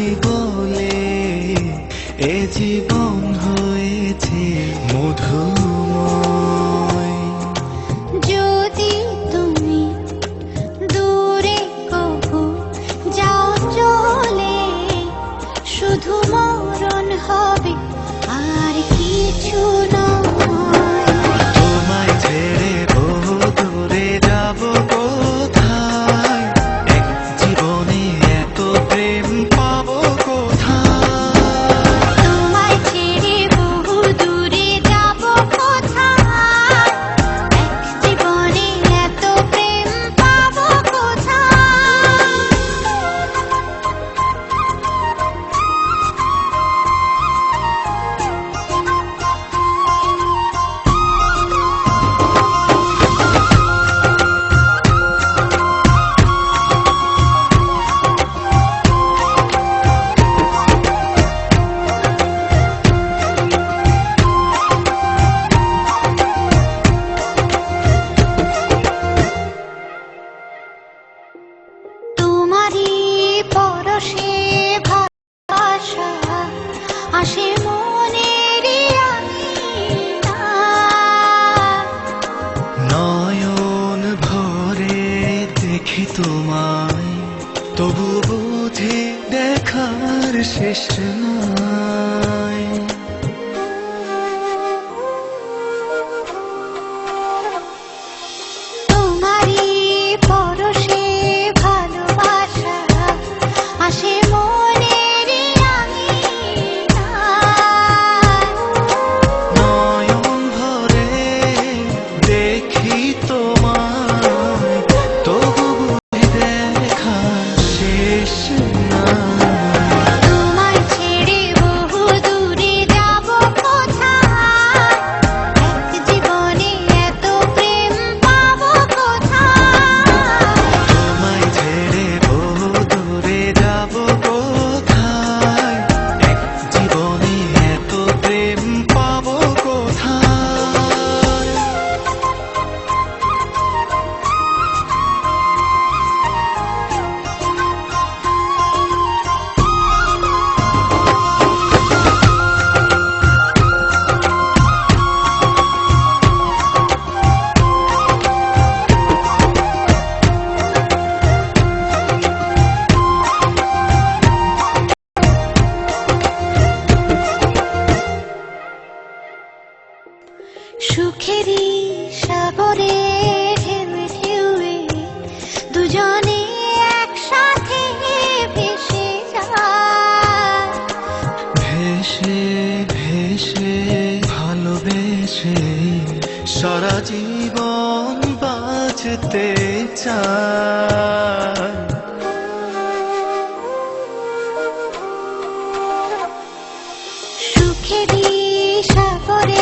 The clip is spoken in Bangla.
বুঝি বলে এ জীবন হয়েছে মধুময়। যদি তুমি দূরে কবু যাও চলে, শুধু মরণ হবে আর কিছু নয়। তোমায় ছেড়ে বহু দূরে যাব কোথায়, এক জীবনে এত প্রেম পাবো কোথায়। তোমায় ছেড়ে বহু দূরে যাব কোথায়, এক জীবনে এত প্রেম পাবো কোথায়। তোমারই পরশে ভাষা আসে মনের নয়ন ভরে দেখি তোমায়, তবু বুঝি দেখার শেষ নাই। তোমারই পরশে ভালোবাসা আসে মনের নয়ন ভরে দেখি তোমায়, তবু বুঝি দেখার শেষ নাই। তোমায় ছেড়ে বহু দূরে যাব কোথায়, এক জীবনে এত প্রেম পাবো কোথায়। তোমায় ছেড়ে বহু দূরে যাব কোথায়, এক জীবনে এত প্রেম পাবো কোথায়। সুখেরই সাগরে ঢেউয়ে ঢেউয়ে দুজনে একসাথে ভেসে যায়। ভেসে ভেসে ভালোবেসে সারা জীবন বাঁচতে চায়। সুখেরই সাগরে